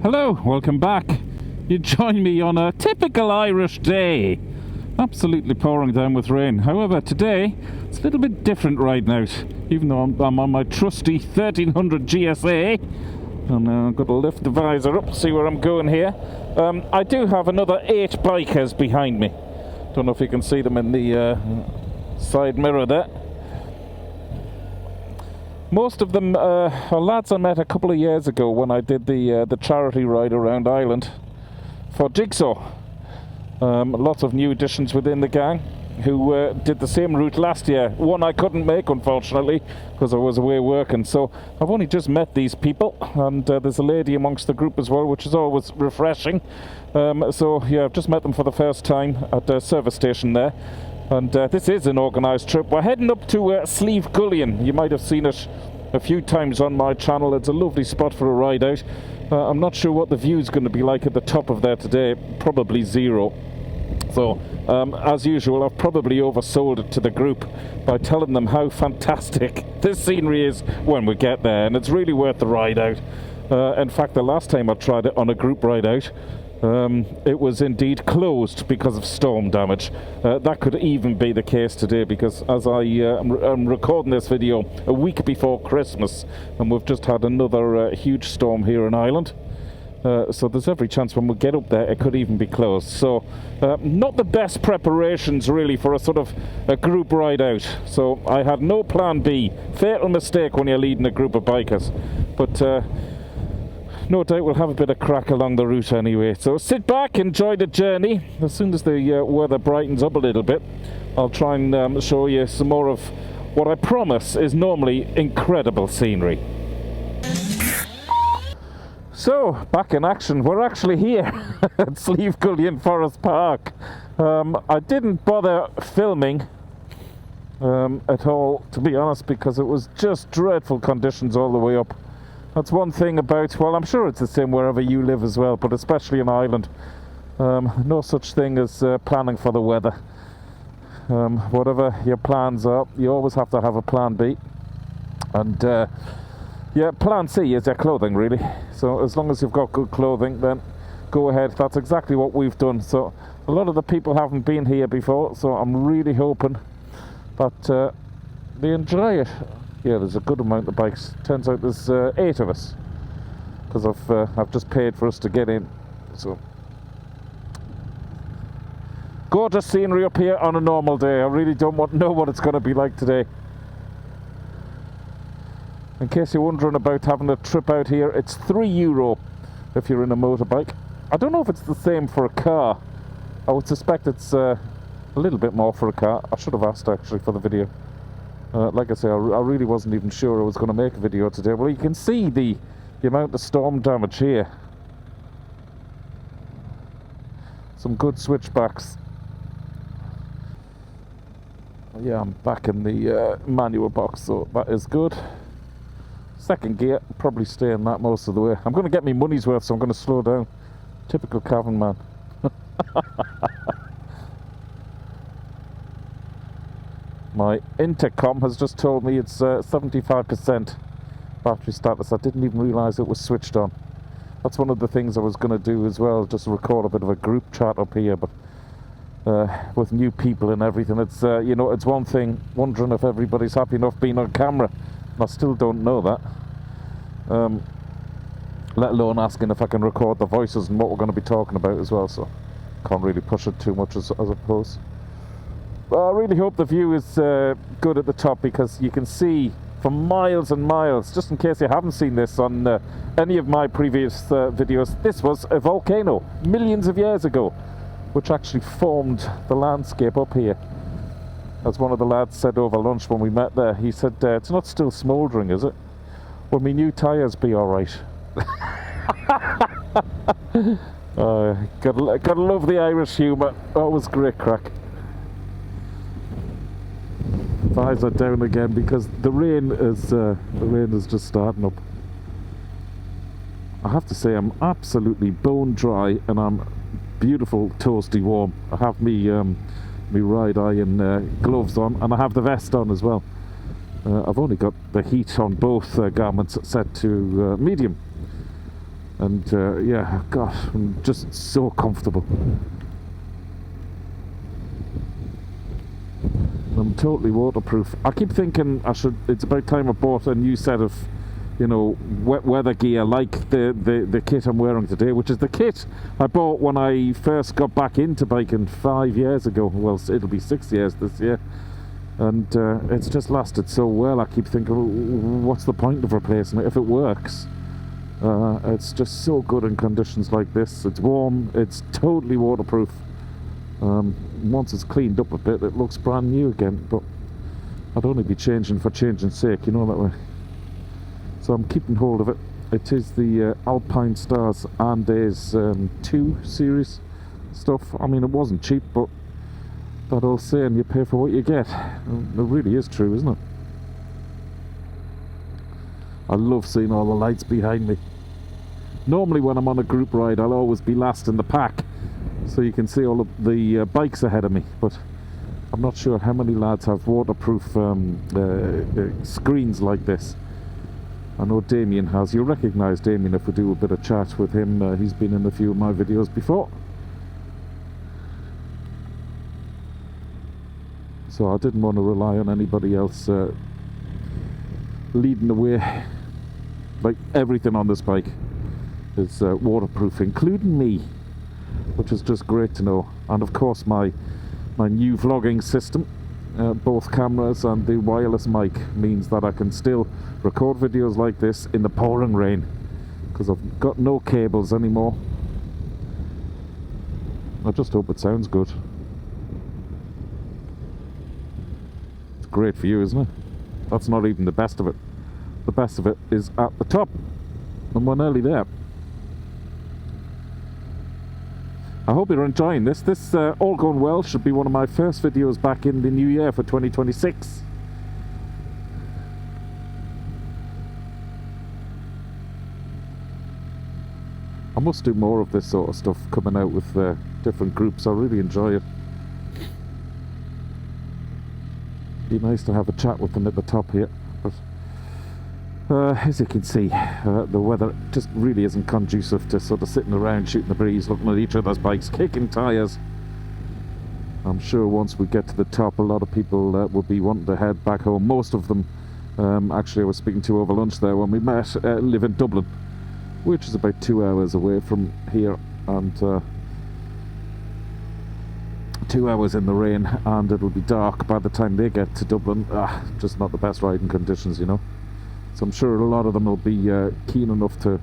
Hello, welcome back. You join me on a typical Irish day. Absolutely pouring down with rain. However, today it's a little bit different right now. Even though I'm on my trusty 1300 GSA, and I've got to lift the visor up, see where I'm going here. I do have another 8 bikers behind me. Don't know if you can see them in the side mirror there. Most of them are lads I met a couple of years ago when I did the charity ride around Ireland for Jigsaw. Lots of new additions within the gang who did the same route last year. One I couldn't make, unfortunately, because I was away working. So I've only just met these people, and there's a lady amongst the group as well, which is always refreshing. So yeah, I've just met them for the first time at the service station there. And this is an organised trip. We're heading up to Slieve Gullion. You might have seen it a few times on my channel. It's a lovely spot for a ride out. I'm not sure what the view's going to be like at the top of there today. Probably 0. So, as usual, I've probably oversold it to the group by telling them how fantastic this scenery is when we get there. And it's really worth the ride out. In fact, the last time I tried it on a group ride out, it was indeed closed because of storm damage. That could even be the case today, because as I'm recording this video a week before Christmas, and we've just had another huge storm here in Ireland. So there's every chance when we get up there it could even be closed. So not the best preparations really for a sort of a group ride out. So I had no plan B. Fatal mistake when you're leading a group of bikers. But no doubt we'll have a bit of crack along the route anyway. So sit back, enjoy the journey. As soon as the weather brightens up a little bit, I'll try and show you some more of what I promise is normally incredible scenery. So, back in action. We're actually here at Slieve Gullion Forest Park. I didn't bother filming at all, to be honest, because it was just dreadful conditions all the way up. That's one thing about, well, I'm sure it's the same wherever you live as well, but especially in Ireland. No such thing as planning for the weather. Whatever your plans are, you always have to have a plan B. And yeah, plan C is your clothing, really. So as long as you've got good clothing, then go ahead. That's exactly what we've done. So a lot of the people haven't been here before, so I'm really hoping that they enjoy it. Yeah, there's a good amount of bikes. Turns out there's 8 of us, because I've just paid for us to get in. So gorgeous scenery up here on a normal day. I really don't know what it's going to be like today. In case you're wondering about having a trip out here, it's €3 if you're in a motorbike. I don't know if it's the same for a car. I would suspect it's a little bit more for a car. I should have asked actually for the video. Like I say, I really wasn't even sure I was going to make a video today. Well, you can see the amount of storm damage here. Some good switchbacks. Yeah, I'm back in the manual box, so that is good. Second gear, probably stay in that most of the way. I'm going to get me money's worth, so I'm going to slow down. Typical Cavan man. My Intercom has just told me it's 75% battery status. I didn't even realise it was switched on. That's one of the things I was going to do as well, just record a bit of a group chat up here, but with new people and everything, it's you know, it's one thing wondering if everybody's happy enough being on camera. I still don't know that, let alone asking if I can record the voices and what we're going to be talking about as well, so can't really push it too much, I suppose. Well, I really hope the view is good at the top, because you can see for miles and miles. Just in case you haven't seen this on any of my previous videos, this was a volcano millions of years ago, which actually formed the landscape up here. As one of the lads said over lunch when we met there, he said, it's not still smouldering, is it? Will me new tyres be alright? Gotta love the Irish humour. Always great crack. Visor down again, because the rain is just starting up. I have to say, I'm absolutely bone dry, and I'm beautiful toasty warm. I have me ride iron gloves on, and I have the vest on as well. I've only got the heat on both garments set to medium. And yeah, God, I'm just so comfortable. I'm totally waterproof. I keep thinking it's about time I bought a new set of, you know, wet weather gear like the kit I'm wearing today, which is the kit I bought when I first got back into biking 5 years ago. Well, it'll be 6 years this year. And it's just lasted so well. I keep thinking, what's the point of replacing it if it works? It's just so good in conditions like this. It's warm, it's totally waterproof. Once it's cleaned up a bit, it looks brand new again, but I'd only be changing for changing's sake, you know, that way. So I'm keeping hold of it. It is the Alpine Stars Andes 2 series stuff. I mean, it wasn't cheap, but that old saying, you pay for what you get. It really is true, isn't it? I love seeing all the lights behind me. Normally when I'm on a group ride, I'll always be last in the pack, so you can see all of the bikes ahead of me, but I'm not sure how many lads have waterproof screens like this. I know Damien has. You'll recognise Damien if we do a bit of chat with him. He's been in a few of my videos before. So I didn't want to rely on anybody else leading the way. Like, everything on this bike is waterproof, including me, which is just great to know. And of course my new vlogging system, both cameras and the wireless mic, means that I can still record videos like this in the pouring rain, because I've got no cables anymore. I just hope it sounds good. It's great for you, isn't it? That's not even the best of it. The best of it is at the top, and we're nearly there. I hope you're enjoying this. This, all going well, should be one of my first videos back in the new year for 2026. I must do more of this sort of stuff, coming out with different groups. I really enjoy it. Be nice to have a chat with them at the top here, but as you can see, the weather just really isn't conducive to sort of sitting around shooting the breeze, looking at each other's bikes, kicking tyres. I'm sure once we get to the top, a lot of people will be wanting to head back home. Most of them, actually I was speaking to over lunch there when we met, live in Dublin, which is about 2 hours away from here, and 2 hours in the rain, and it'll be dark by the time they get to Dublin. Just not the best riding conditions, you know. So I'm sure a lot of them will be keen enough to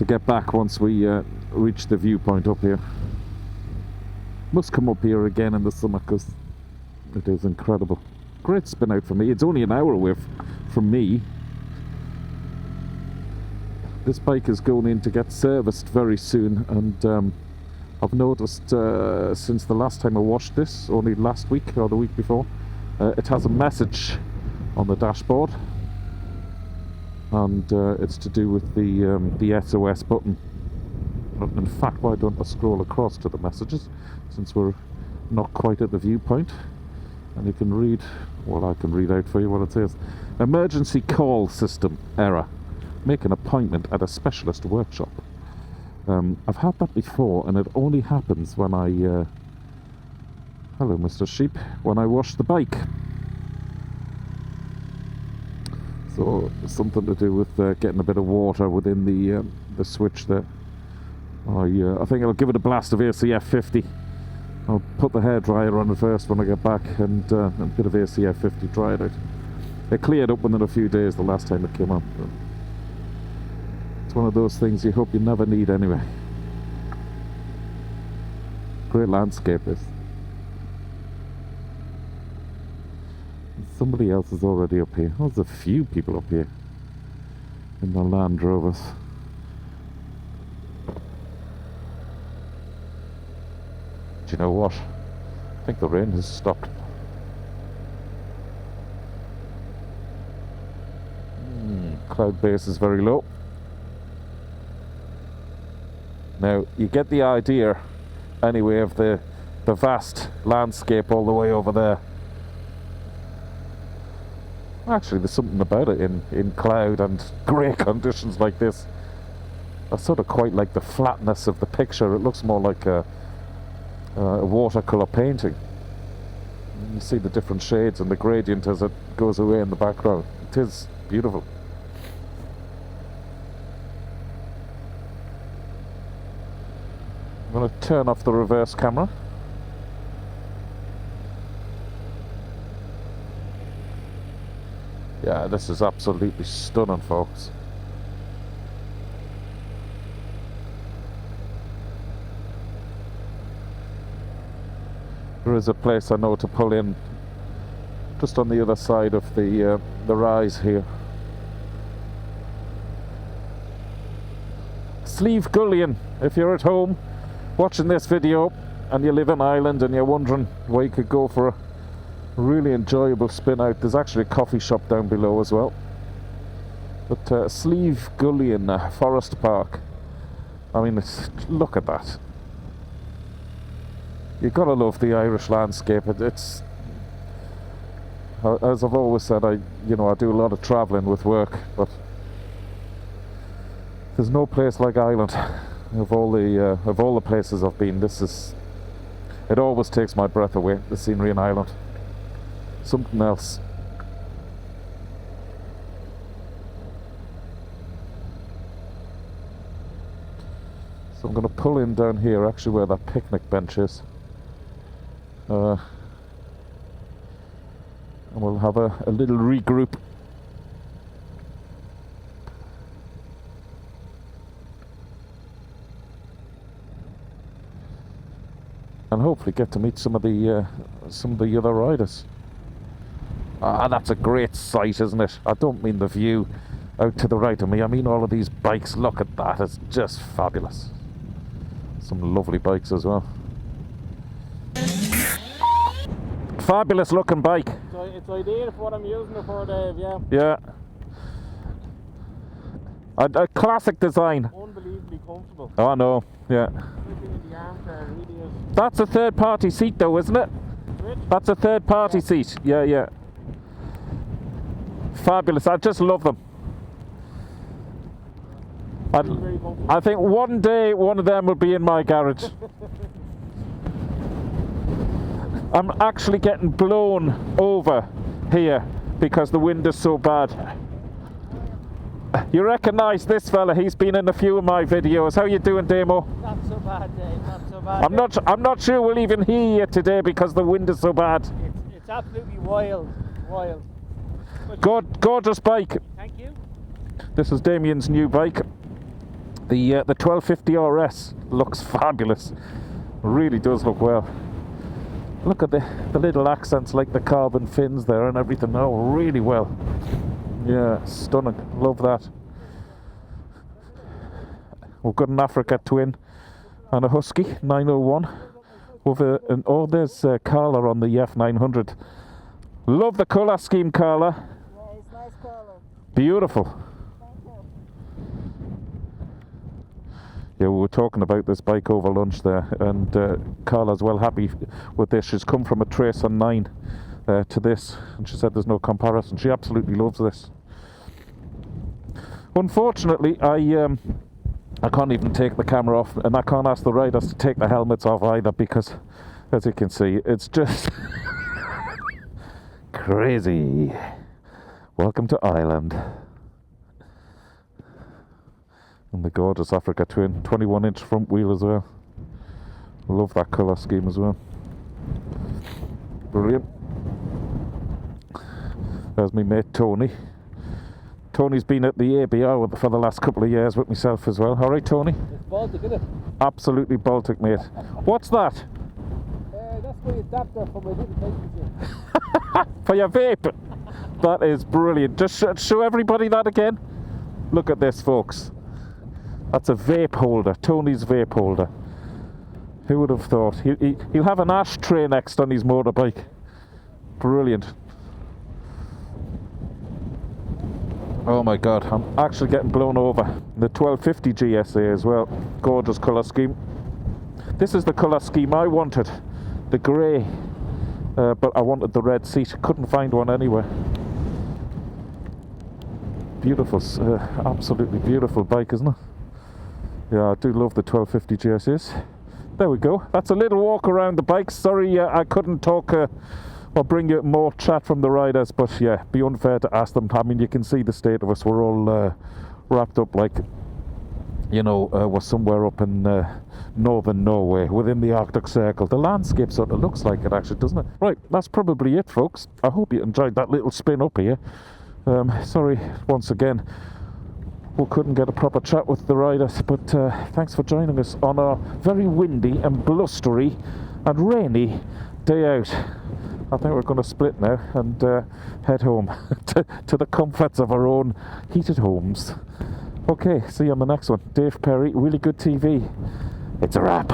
get back once we reach the viewpoint up here. Must come up here again in the summer, because it is incredible. Great spin out for me. It's only an hour away from me. This bike is going in to get serviced very soon, and I've noticed since the last time I washed this, only last week or the week before, it has a message on the dashboard. And it's to do with the SOS button. In fact, why don't I scroll across to the messages, since we're not quite at the viewpoint, and you can read, well, I can read out for you what it says. Emergency call system error. Make an appointment at a specialist workshop. I've had that before, and it only happens when I hello Mr. Sheep, when I wash the bike. So something to do with getting a bit of water within the switch there. I think I'll give it a blast of ACF 50. I'll put the hairdryer on it first when I get back, and a bit of ACF 50, dry it out. It cleared up within a few days the last time it came on. It's one of those things you hope you never need anyway. Great landscape this. Somebody else is already up here. Oh, there's a few people up here in the Land Rovers. Do you know what? I think the rain has stopped. Cloud base is very low. Now, you get the idea anyway of the vast landscape all the way over there. Actually, there's something about it in cloud and grey conditions like this. I sort of quite like the flatness of the picture. It looks more like a watercolour painting. You see the different shades and the gradient as it goes away in the background. It is beautiful. I'm going to turn off the reverse camera. Yeah, this is absolutely stunning, folks. There is a place I know to pull in just on the other side of the rise here. Slieve Gullion, if you're at home watching this video and you live in Ireland and you're wondering where you could go for a really enjoyable spin out, there's actually a coffee shop down below as well. But Slieve Gullion Forest Park, I mean, look at that. You've got to love the Irish landscape. It's, as I've always said, I do a lot of travelling with work, but there's no place like Ireland. Of all the places I've been, it always takes my breath away, the scenery in Ireland. Something else. So I'm going to pull in down here, actually where that picnic bench is. And we'll have a little regroup. And hopefully get to meet some of the other riders. Ah, that's a great sight, isn't it? I don't mean the view out to the right of me. I mean all of these bikes. Look at that. It's just fabulous. Some lovely bikes as well. Fabulous looking bike. So it's ideal for what I'm using it for, Dave, yeah. Yeah. A classic design. Unbelievably comfortable. Oh no, yeah. Everything in the arms there really is. That's a third party seat though, isn't it? Which? That's a third party seat. Yeah, yeah. Fabulous. I just love them. I think one day one of them will be in my garage. I'm actually getting blown over here because the wind is so bad. You recognise this fella? He's been in a few of my videos. How you doing, Damo? Not so bad, Dave. Not so bad. I'm not sure we'll even hear you today because the wind is so bad. It's absolutely wild, wild. Gorgeous bike. Thank you. This is Damien's new bike. The 1250 RS looks fabulous. Really does look well. Look at the little accents like the carbon fins there and everything. Oh, really well. Yeah, stunning. Love that. We've got an Africa Twin and a Husky 901 with there's Carla on the F900. Love the colour scheme, Carla. Yeah, it's nice colour. Beautiful. Thank you. Yeah, we were talking about this bike over lunch there, and Carla's well happy with this. She's come from a Tracer 9 to this, and she said there's no comparison. She absolutely loves this. Unfortunately, I can't even take the camera off, and I can't ask the riders to take the helmets off either, because as you can see, it's just crazy. Welcome to Ireland. And the gorgeous Africa Twin, 21-inch front wheel as well. Love that colour scheme as well. Brilliant. There's my mate Tony. Tony's been at the ABR for the last couple of years with myself as well. Alright, Tony? It's Baltic, isn't it? Absolutely Baltic, mate. What's that? That's my adapter for my little bike. For your vape? That is brilliant. Just show everybody that again. Look at this, folks. That's a vape holder, Tony's vape holder. Who would have thought? He'll have an ashtray next on his motorbike. Brilliant. Oh my god, I'm actually getting blown over. The 1250 GSA as well. Gorgeous colour scheme. This is the colour scheme I wanted. The grey. But I wanted the red seat. Couldn't find one anywhere. Beautiful, absolutely beautiful bike, isn't it? Yeah, I do love the 1250 GSAs. There we go. That's a little walk around the bikes. Sorry, I couldn't talk or bring you more chat from the riders, but yeah, be unfair to ask them. I mean, you can see the state of us. We're all wrapped up like, you know, we're somewhere up in northern Norway, within the Arctic Circle. The landscape sort of looks like it, actually, doesn't it? Right, that's probably it, folks. I hope you enjoyed that little spin up here. Sorry, once again, we couldn't get a proper chat with the riders, but thanks for joining us on our very windy and blustery and rainy day out. I think we're going to split now and head home to the comforts of our own heated homes. Okay, see you on the next one. Dave Perry, Really Good TV. It's a wrap.